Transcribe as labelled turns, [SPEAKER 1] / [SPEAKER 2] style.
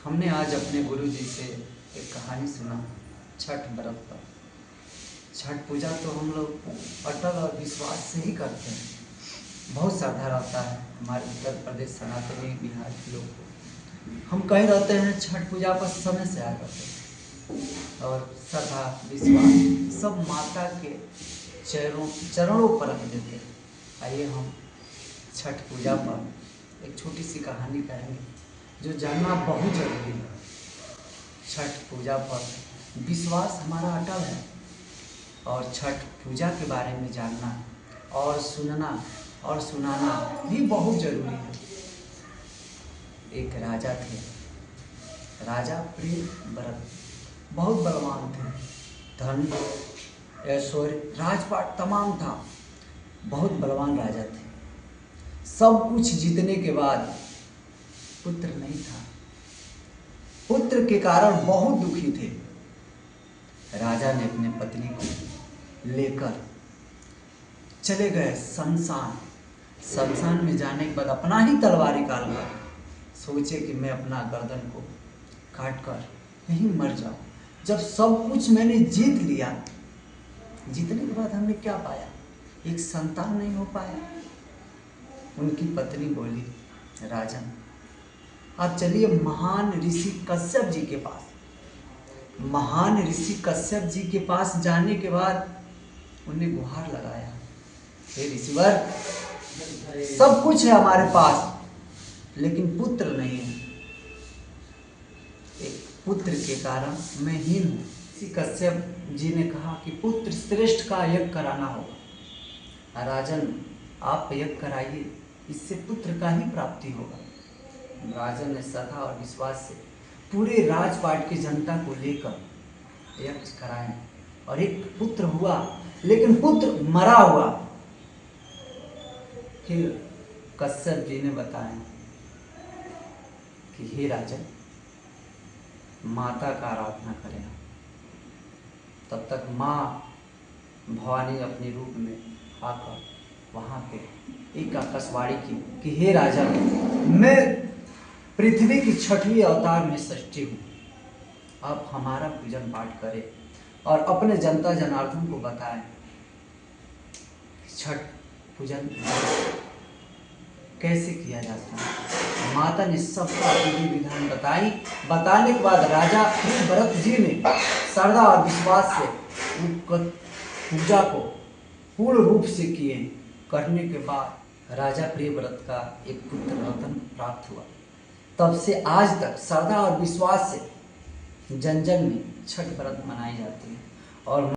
[SPEAKER 1] हमने आज अपने गुरु जी से एक कहानी सुना छठ व्रत पर। छठ पूजा तो हम लोग अटल और विश्वास से ही करते हैं। बहुत श्रद्धा रहता है हमारे उत्तर प्रदेश सनातनी बिहार के लोग को। हम कहीं रहते हैं छठ पूजा पर समय से आ करते हैं और श्रद्धा विश्वास सब माता के चरणों पर रख देते हैं। आइए हम छठ पूजा पर एक छोटी सी कहानी कहेंगे जो जानना बहुत जरूरी है। छठ पूजा पर विश्वास हमारा अटल है और छठ पूजा के बारे में जानना और सुनना और सुनाना भी बहुत जरूरी है। एक राजा थे, राजा प्रियव्रत, बहुत बलवान थे, धन ऐश्वर्य राजपाट तमाम था, बहुत बलवान राजा थे। सब कुछ जीतने के बाद पुत्र नहीं था। पुत्र के कारण बहुत दुखी थे। राजा ने अपने पत्नी को लेकर चले गए शमशान में जाने के बाद अपना ही तलवार निकाल कर सोचे कि मैं अपना गर्दन को काट कर यहीं मर जाऊं। जब सब कुछ मैंने जीत लिया, जीतने के बाद हमने क्या पाया? एक संतान नहीं हो पाया। उनकी पत्नी बोली, राजन आप चलिए महान ऋषि कश्यप जी के पास। महान ऋषि कश्यप जी के पास जाने के बाद उन्हें गुहार लगाया, हे ऋषिवर, सब कुछ है हमारे पास लेकिन पुत्र नहीं है। एक पुत्र के कारण मैं हीन हूँ। ऋषि कश्यप जी ने कहा कि पुत्र श्रेष्ठ का यज्ञ कराना होगा। राजन आप यज्ञ कराइए, इससे पुत्र का ही प्राप्ति होगा। राजन ने श्रद्धा और विश्वास से पूरे राजपाट की जनता को लेकर यज्ञ कराए और एक पुत्र हुआ, लेकिन पुत्र मरा हुआ। फिर कश्यप जी ने बताया कि हे राजन, माता का आराधना करें। तब तक माँ भवानी अपने रूप में आकर वहाँ पे एक आकाशवाणी की कि हे राजा, मैं पृथ्वी की छठवीं अवतार में सृष्टि हूँ। आप हमारा पूजन पाठ करें और अपने जनता जनार्दन को बताएं छठ पूजन कैसे किया जाता है। माता ने सबका विधि विधान बताने के बाद राजा प्रियव्रत जी ने श्रद्धा और विश्वास से पूजा को पूर्ण रूप से किए। करने के बाद राजा प्रियव्रत का एक पुत्र रतन प्राप्त हुआ। तब से आज तक श्रद्धा और विश्वास से जन जन में छठ व्रत मनाई जाती है और